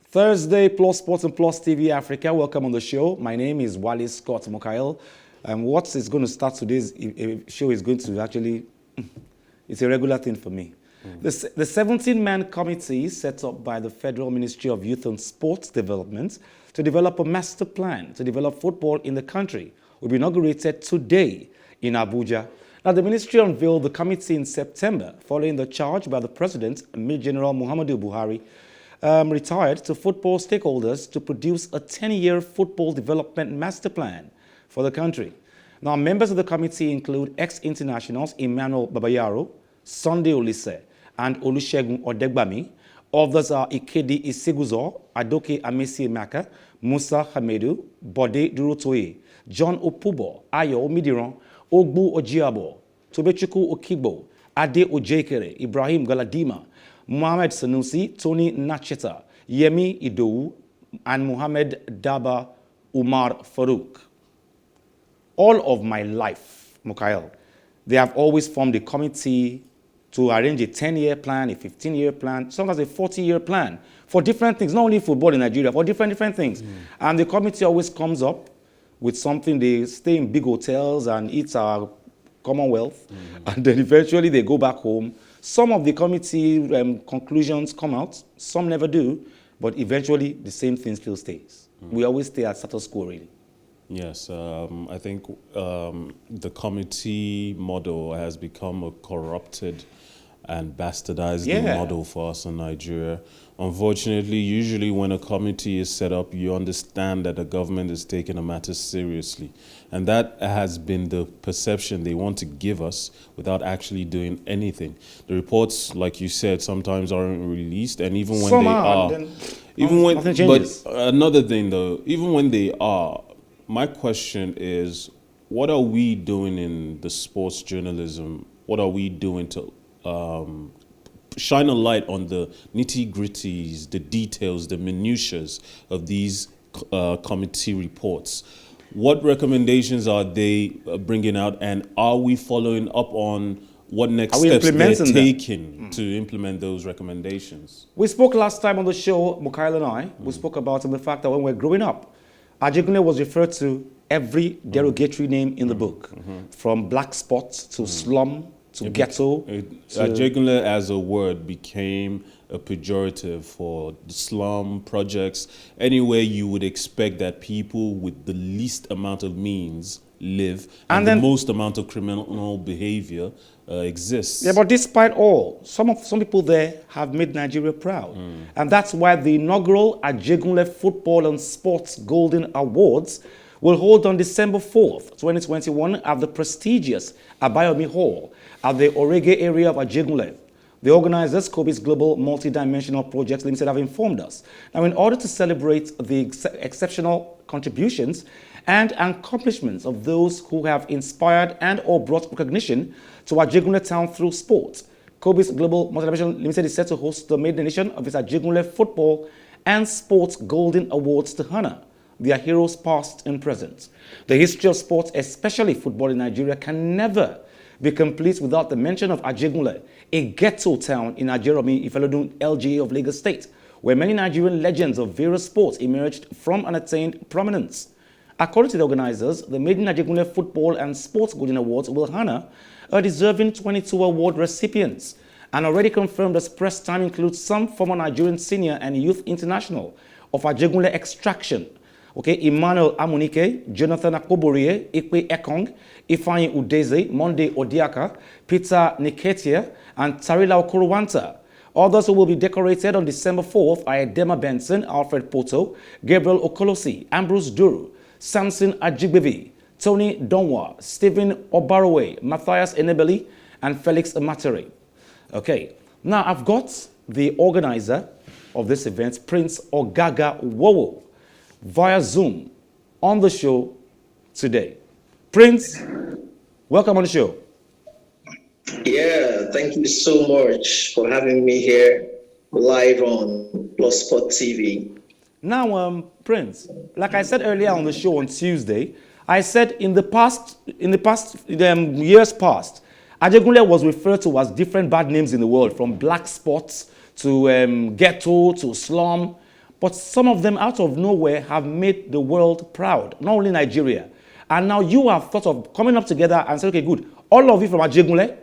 Thursday, Plus Sports and Plus TV Africa. Welcome on the show. My name is Wale Scott Mokael. What is going to start today's show is going to actually, it's a regular thing for me. The 17-man committee set up by the Federal Ministry of Youth and Sports Development to develop a master plan to develop football in the country will be inaugurated today in Abuja. Now, the ministry unveiled the committee in September following the charge by the President, Major General Muhammadu Buhari, retired, to football stakeholders to produce a 10-year football development master plan for the country. Now, members of the committee include ex-internationals Emmanuel Babayaro, Sunday Olise, and Olusegun Odegbami. Others are Ikedi Isiguzo, Adoke Amesi Emeka, Musa Hamedu, Bode Durotoye, John Opubo, Ayo Midiran, Ogbu Ojiabo, Tobechukwu Okigbo, Ade Ojekere, Ibrahim Galadima, Mohamed Sanusi, Tony Nacheta, Yemi Idowu, and Mohamed Daba Umar Farouk. All of my life, Mukael, they have always formed a committee to arrange a 10-year plan, a 15-year plan, sometimes a 40-year plan for different things, not only football in Nigeria, for different things. And the committee always comes up with something. They stay in big hotels and eat our Commonwealth, and then eventually they go back home. Some of the committee conclusions come out, some never do, but eventually the same thing still stays. We always stay at status quo, really. Yes, I think the committee model has become a corrupted and bastardized model for us in Nigeria. Unfortunately, usually when a committee is set up, you understand that the government is taking the matter seriously. And that has been the perception they want to give us without actually doing anything. The reports, like you said, sometimes aren't released, and even when they are, but another thing though, even when they are, my question is, what are we doing in the sports journalism? What are we doing to shine a light on the nitty-gritties, the details, the minutiae of these committee reports? What recommendations are they bringing out, and are we following up on what next steps they're taking to implement those recommendations? We spoke last time on the show, Mukail and I, we spoke about the fact that when we're growing up, Ajegunle was referred to every derogatory name in the book, from black spot to slum to ghetto. Ajegunle as a word became a pejorative for the slum projects, anywhere you would expect that people with the least amount of means live and the most amount of criminal behavior exists. Yeah, but despite all, some people there have made Nigeria proud. And that's why the inaugural Ajegunle Football and Sports Golden Awards will hold on December 4th, 2021 at the prestigious Abayomi Hall at the Orege area of Ajegunle. The organizers, Kobe's Global Multidimensional Projects Limited, have informed us. Now, in order to celebrate the exceptional contributions and accomplishments of those who have inspired and or brought recognition to Ajegunle town through sport, Kobe's Global Multidimensional Limited is set to host the maiden edition of its Ajegunle Football and Sports Golden Awards to honor their heroes past and present. The history of sports, especially football in Nigeria, can never be complete without the mention of Ajegunle, a ghetto town in Ajeromi, Ifelodun, LGA of Lagos State, where many Nigerian legends of various sports emerged from and attained prominence. According to the organizers, the maiden Ajegunle Football and Sports Golden Awards will honor a deserving 22 award recipients. And already confirmed as press time includes some former Nigerian senior and youth international of Ajegunle extraction. Emmanuel Amunike, Jonathan Akoborie, Ikpe Ekong, Ifeanyi Udeze, Monday Odiaka, Peter Niketia, and Tarila Okorowanta. Others who will be decorated on December 4th are Edema Benson, Alfred Poto, Gabriel Okolosi, Ambrose Duru, Samson Ajigbevi, Tony Donwa, Stephen Obarowe, Matthias Enebeli, and Felix Amatere. Okay, now I've got the organizer of this event, Prince Ogaga Wowo, via Zoom on the show today. Prince, welcome on the show. Yeah, thank you so much for having me here live on Plus Sport TV. Now, Prince, like I said earlier on the show on Tuesday, I said in the years past, Ajegunle was referred to as different bad names in the world, from black spots to ghetto to slum. But some of them out of nowhere have made the world proud, not only Nigeria. And now you have thought of coming up together and said, okay, good, all of you from Ajegunle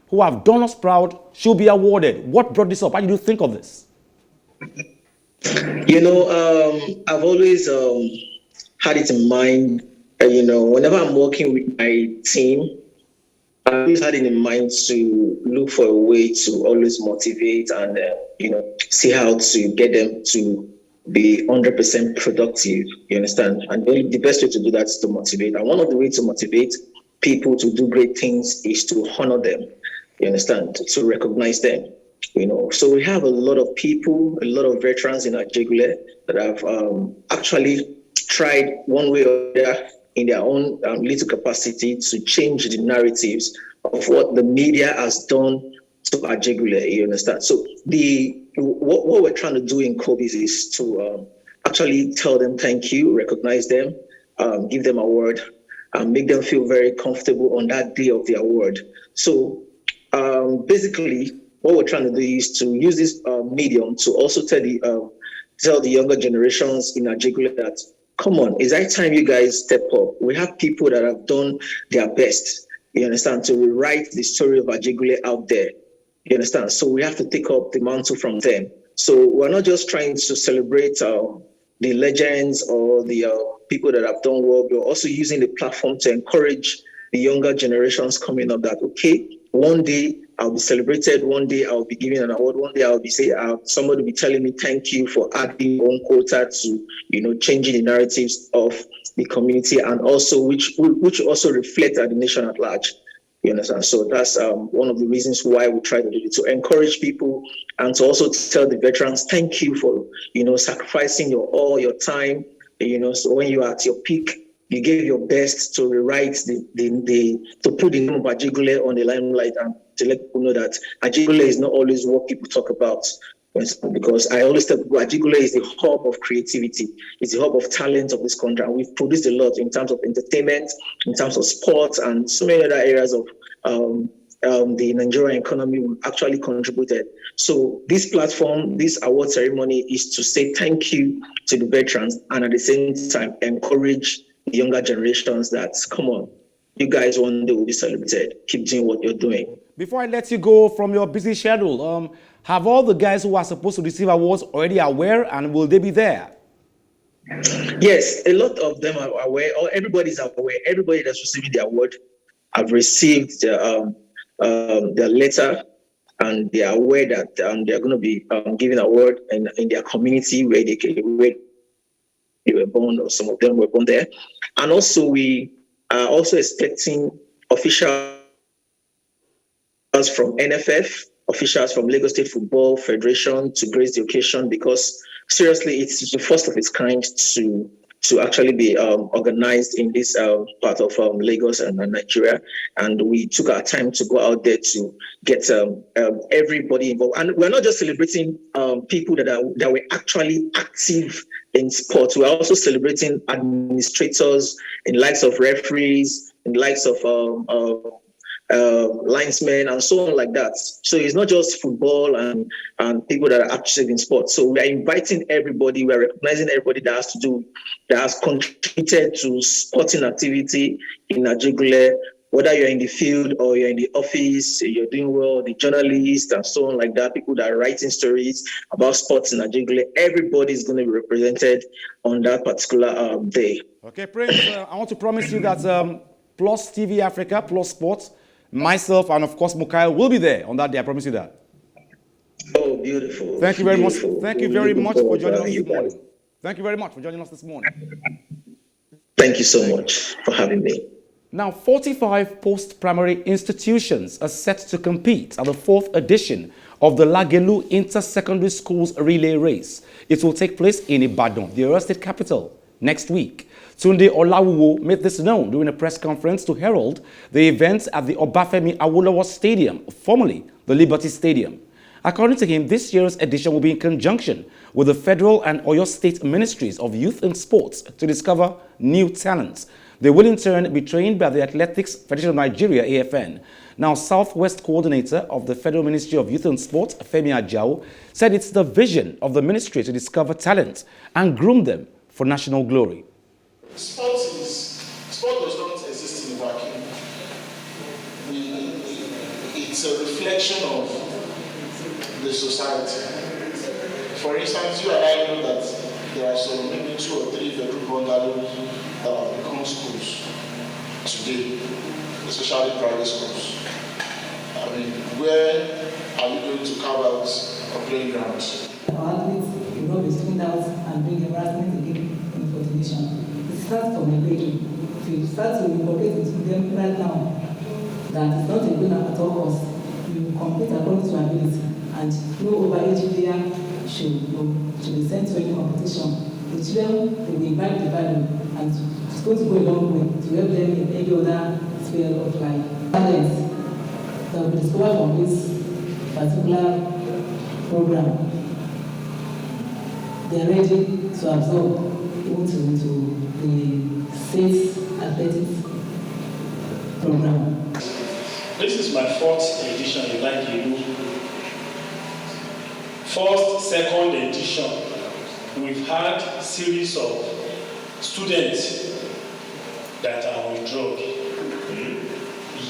who have done us proud should be awarded. What brought this up? How did you think of this? I've always had it in mind, whenever I'm working with my team, I always had it in mind to look for a way to always motivate and, see how to get them to be 100% productive, you understand? And the best way to do that is to motivate. And one of the ways to motivate people to do great things is to honor them, you understand? To recognize them. So we have a lot of people, a lot of veterans in Ajegunle that have actually tried one way or the other in their own little capacity to change the narratives of what the media has done to Ajegunle, you understand? So what we're trying to do in Kobe's is to actually tell them thank you, recognize them, give them an award, and make them feel very comfortable on that day of the award. So basically, what we're trying to do is to use this medium to also tell the younger generations in Ajegunle that, come on, it's that time you guys step up. We have people that have done their best, you understand, to rewrite the story of Ajegunle out there, you understand? So we have to take up the mantle from them. So we're not just trying to celebrate the legends or the people that have done well, we're also using the platform to encourage the younger generations coming up that, okay, one day I'll be celebrated, one day I'll be given an award, one day I'll be somebody will be telling me thank you for adding your own quota to, changing the narratives of the community, and also which also reflect the nation at large. You understand? So that's one of the reasons why we try to do it, to encourage people and to also tell the veterans, thank you for, sacrificing all your time, so when you are at your peak, you gave your best to rewrite to put the name of Ajegunle on the limelight and to let people know that Ajegunle is not always what people talk about. Because I always tell people Ajegunle is the hub of creativity, it's the hub of talent of this country. And we've produced a lot in terms of entertainment, in terms of sports, and so many other areas of the Nigerian economy we've actually contributed. So this platform, this award ceremony is to say thank you to the veterans and at the same time encourage the younger generations that, come on, you guys one day will be celebrated. Keep doing what you're doing. Before I let you go from your busy schedule, have all the guys who are supposed to receive awards already aware, and will they be there? Yes, a lot of them are aware, or everybody's aware. Everybody that's receiving the award have received their letter, and they are aware that they're going to be given an award in their community where they were born, or some of them were born there. And also we are also expecting officials from NFF, officials from Lagos State Football Federation to grace the occasion, because seriously, it's the first of its kind to actually be organized in this part of Lagos and Nigeria. And we took our time to go out there to get everybody involved. And we're not just celebrating people that were actually active in sports. We're also celebrating administrators, in likes of referees, in likes of linesmen and so on like that. So it's not just football and people that are active in sports. So we are inviting everybody, we are recognizing everybody that has contributed to sporting activity in Ajegunle, whether you're in the field or you're in the office, you're doing well, the journalists and so on like that, people that are writing stories about sports in Ajegunle, everybody is going to be represented on that particular day. Okay, Prince, I want to promise you that PlusTvAfrica, Plus Sports, myself, and of course Mukai will be there on that day. I promise you that. Oh, beautiful. Thank you very much. Thank you very much for joining us this morning. Thank you very much for joining us this morning. Thank you so much for having me. Now, 45 post-primary institutions are set to compete at the 4th edition of the Lagelu Inter-Secondary Schools Relay Race. It will take place in Ibadan, the Oyo State capital, next week. Tunde Olawuwo made this known during a press conference to herald the events at the Obafemi Awolowo Stadium, formerly the Liberty Stadium. According to him, this year's edition will be in conjunction with the Federal and Oyo State Ministries of Youth and Sports to discover new talents. They will in turn be trained by the Athletics Federation of Nigeria, AFN. Now, Southwest Coordinator of the Federal Ministry of Youth and Sport, Femi Ajao, said it's the vision of the ministry to discover talent and groom them for national glory. Sport does not exist in a vacuum. It's a reflection of the society. For instance, you and I know that there are some maybe 2 or 3 bedroom bungalows that have become schools today, especially private schools. I mean, where are you going to carve out a playground? Our athletes will not be streamed out and bring embarrassment again in coordination. It starts from a grade. If you start to incorporate into them right now, that it's not a good at all costs. You compete according to ability, and no overage player should be sent to any competition. The children will imbibe the value, and it's going to go a long way to help them in any other sphere of life. Talents that will be discovered from this particular program, they are ready to absorb into the state athletics program. This is my 4th edition in Ibadan. 1st, 2nd edition. We've had a series of students that are withdrawn.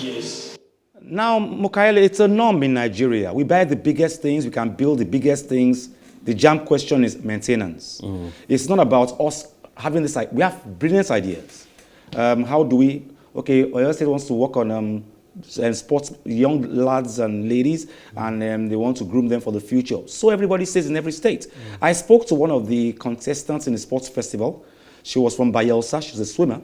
Yes. Now, Mukaele, it's a norm in Nigeria. We buy the biggest things, we can build the biggest things. The jam question is maintenance. It's not about us having this, we have brilliant ideas. How do we, Oyo State wants to work on sports, young lads and ladies, and they want to groom them for the future. So everybody says in every state. I spoke to one of the contestants in the sports festival. She was from Bayelsa, she's a swimmer.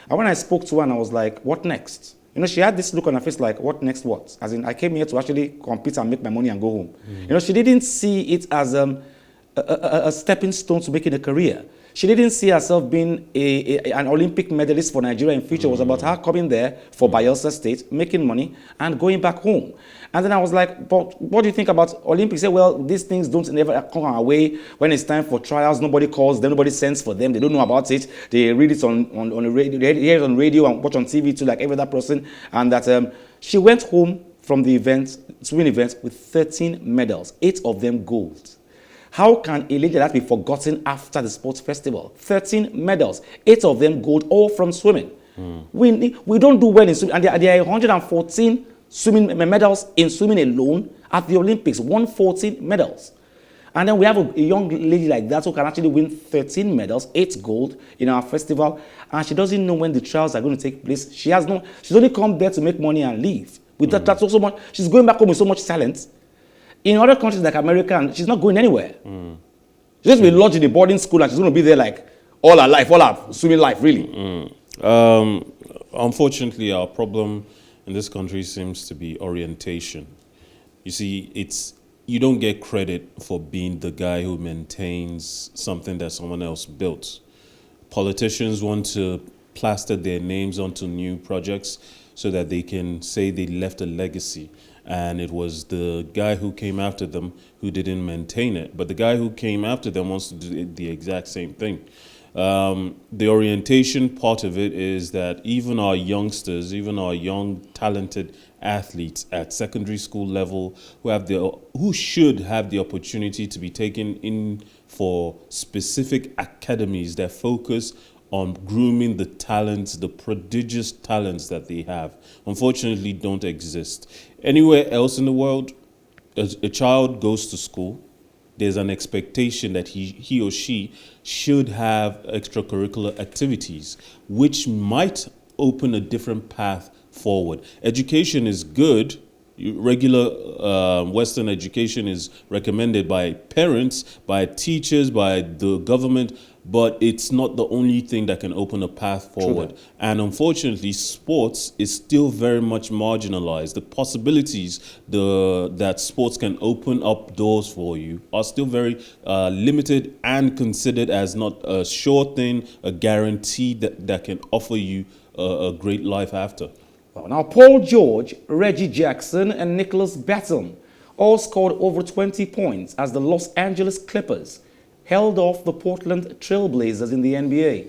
And when I spoke to her, and I was like, what next? You know, she had this look on her face like, what next what? As in, I came here to actually compete and make my money and go home. You know, she didn't see it as a stepping stone to making a career. She didn't see herself being an Olympic medalist for Nigeria in future. It was about her coming there for Bayelsa State, making money, and going back home. And then I was like, but what do you think about Olympics? Say, well, these things don't never come our way. When it's time for trials, nobody calls them, nobody sends for them. They don't know about it. They read it on the radio, they hear it on radio and watch on TV too, like every other person. And that she went home from the event, swimming event, with 13 medals, 8 of them gold. How can a lady like that be forgotten after the sports festival? 13 medals, 8 of them gold, all from swimming. We don't do well in swimming, and there are 114 swimming medals in swimming alone at the Olympics, 114 medals. And then we have a young lady like that who can actually win 13 medals, 8 gold in our festival, and she doesn't know when the trials are going to take place. She's only come there to make money and leave. With that's also much. She's going back home with so much talent. In other countries like America, she's not going anywhere. She's just been lodged in a boarding school and she's going to be there like all her life, all her swimming life, really. Unfortunately, our problem in this country seems to be orientation. You see, you don't get credit for being the guy who maintains something that someone else built. Politicians want to plaster their names onto new projects so that they can say they left a legacy. And it was the guy who came after them who didn't maintain it. But the guy who came after them wants to do the exact same thing. The orientation part of it is that even our youngsters, even our young talented athletes at secondary school level who should have the opportunity to be taken in for specific academies that focus on grooming the talents, the prodigious talents that they have, unfortunately don't exist. Anywhere else in the world, a child goes to school, there's an expectation that he or she should have extracurricular activities, which might open a different path forward. Education is good. Regular Western education is recommended by parents, by teachers, by the government, but it's not the only thing that can open a path forward. True. And unfortunately, sports is still very much marginalized. The possibilities that sports can open up doors for you are still very limited and considered as not a sure thing, a guarantee that can offer you a great life after. Well, now, Paul George, Reggie Jackson, and Nicholas Batum all scored over 20 points as the Los Angeles Clippers held off the Portland Trail Blazers in the NBA.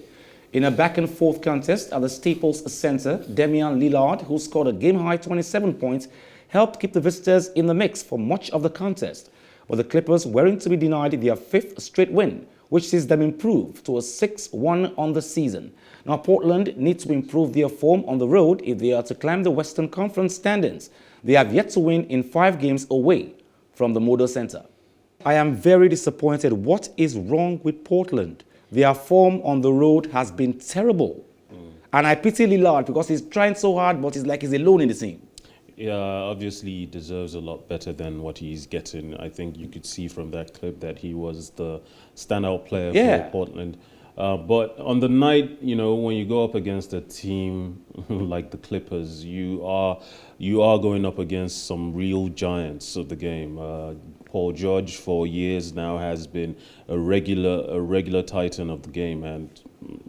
In a back-and-forth contest at the Staples Center, Damian Lillard, who scored a game-high 27 points, helped keep the visitors in the mix for much of the contest. But the Clippers weren't to be denied their 5th straight win, which sees them improve to a 6-1 on the season. Now, Portland needs to improve their form on the road if they are to climb the Western Conference standings. They have yet to win in 5 games away from the Moda Center. I am very disappointed. What is wrong with Portland? Their form on the road has been terrible. And I pity Lillard because he's trying so hard, but it's like he's alone in the team. Yeah, obviously he deserves a lot better than what he's getting. I think you could see from that clip that he was the standout player for Portland. But on the night, you know, when you go up against a team like the Clippers, you are going up against some real giants of the game. Paul George for years now has been a regular titan of the game, and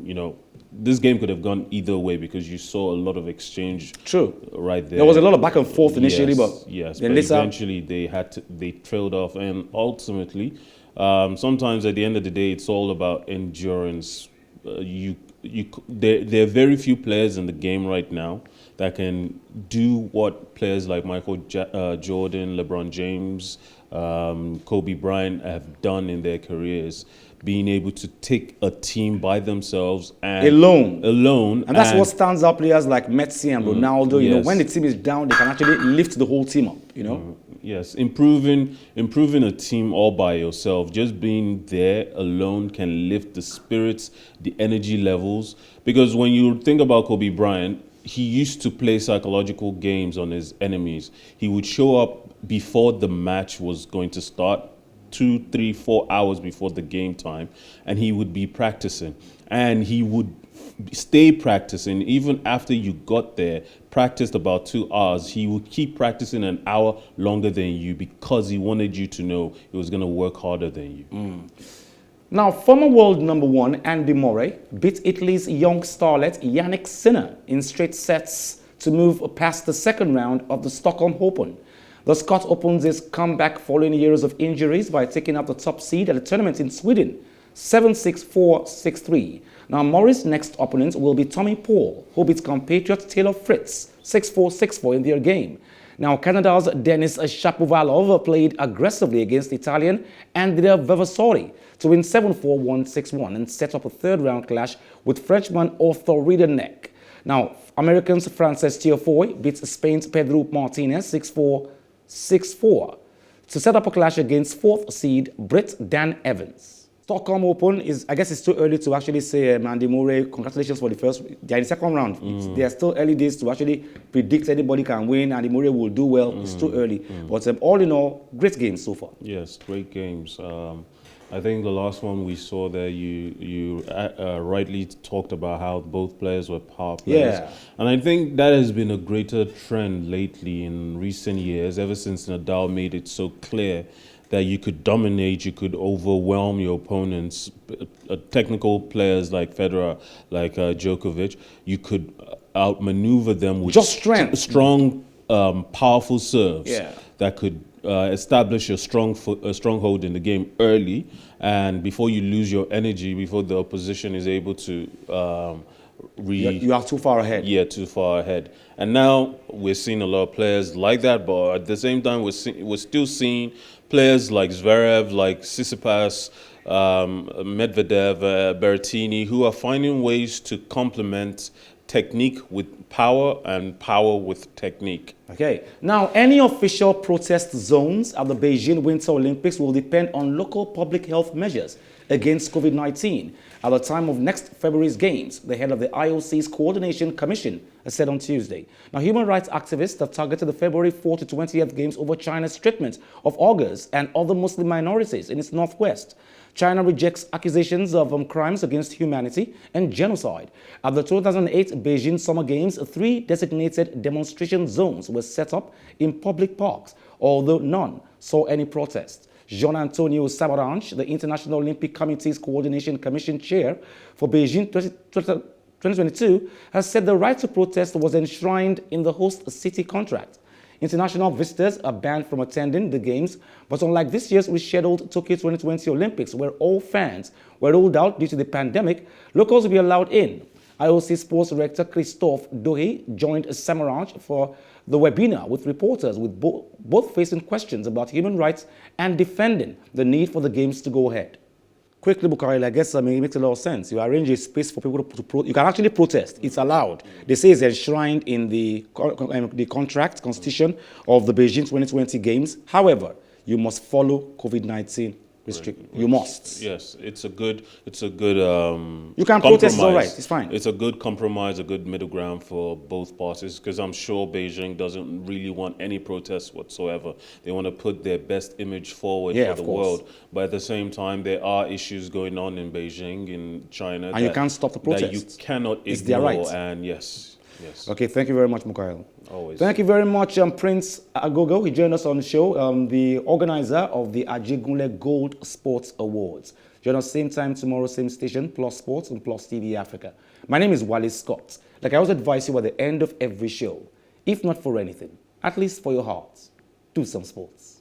you know, this game could have gone either way because you saw a lot of exchange. True. Right there. There was a lot of back and forth initially, but eventually they trailed off, and ultimately, sometimes at the end of the day, it's all about endurance. There are very few players in the game right now that can do what players like Michael Jordan, LeBron James, Kobe Bryant have done in their careers, being able to take a team by themselves and alone, and that's what stands out players like Messi and Ronaldo. You know, when the team is down, they can actually lift the whole team up. You know. Yes, improving a team all by yourself, just being there alone can lift the spirits, the energy levels. Because when you think about Kobe Bryant, he used to play psychological games on his enemies. He would show up before the match was going to start, 2, 3, 4 hours before the game time, and he would be practicing. And he would stay practicing even after you got there, practiced about 2 hours. He would keep practicing an hour longer than you because he wanted you to know he was going to work harder than you. Now, former world number 1 Andy Murray beat Italy's young starlet Yannick Sinner in straight sets to move past the second round of the Stockholm Open. The Scot opens his comeback following years of injuries by taking up the top seed at the tournament in Sweden, 7-6, 4-6-3. Now, Murray's next opponent will be Tommy Paul, who beat compatriot Taylor Fritz 6-4, 6-4 in their game. Now, Canada's Denis Shapovalov played aggressively against Italian Andrea Vavasori to win 7-4, 1-6-1 and set up a third-round clash with Frenchman Arthur Ridderneck. Now, Americans Frances Tiafoe beat Spain's Pedro Martinez 6-4, 6-4 to set up a clash against 4th seed Brit Dan Evans. Stockholm Open is, I guess it's too early to actually say, Andy Murray, congratulations for the first, they're in the second round. There are still early days to actually predict anybody can win, Andy Murray will do well. It's too early. But all in all, great games so far. Yes, great games. I think the last one we saw there, you rightly talked about how both players were power players. Yeah. And I think that has been a greater trend lately in recent years, ever since Nadal made it so clear that you could dominate, you could overwhelm your opponents. Technical players like Federer, like Djokovic, you could outmaneuver them with just strength, strong, powerful serves that could establish a stronghold in the game early, and before you lose your energy, before the opposition is able to you are too far ahead. Yeah, too far ahead. And now we're seeing a lot of players like that, but at the same time, we're still seeing players like Zverev, like Tsitsipas, Medvedev, Berrettini, who are finding ways to complement technique with power and power with technique. Okay. Now, any official protest zones at the Beijing Winter Olympics will depend on local public health measures against COVID-19 at the time of next February's games, the head of the IOC's Coordination Commission said on Tuesday. Now, human rights activists have targeted the February 4 to 20th games over China's treatment of Uyghurs and other Muslim minorities in its northwest. China rejects accusations of crimes against humanity and genocide. At the 2008 Beijing Summer Games, 3 designated demonstration zones were set up in public parks, although none saw any protest. Jean-Antonio Samaranch, the International Olympic Committee's Coordination Commission chair for Beijing 2022, has said the right to protest was enshrined in the host city contract. International visitors are banned from attending the games, but unlike this year's rescheduled Tokyo 2020 Olympics, where all fans were ruled out due to the pandemic, locals will be allowed in. IOC Sports Director Christophe Dohe joined Samaranch for the webinar with reporters, with both facing questions about human rights and defending the need for the games to go ahead. Quickly, Bukhari, I guess it makes a lot of sense. You arrange a space for people to you can actually protest. It's allowed. They say it's enshrined in the contract, constitution of the Beijing 2020 Games. However, you must follow COVID-19 restriction. You must. Yes, it's a good. You can protest. It's all right. It's fine. It's a good compromise, a good middle ground for both parties, because I'm sure Beijing doesn't really want any protests whatsoever. They want to put their best image forward for the world. But at the same time, there are issues going on in Beijing, in China, and you can't stop the protest. That you cannot ignore. It's their right. And yes. Yes. Okay, thank you very much, Mukail. Always. Thank you very much, Prince Agogo. He joined us on the show, the organizer of the Ajegunle Gold Sports Awards. Join us same time tomorrow, same station, Plus Sports and Plus TV Africa. My name is Wale Scott. Like I always advise you at the end of every show, if not for anything, at least for your heart, do some sports.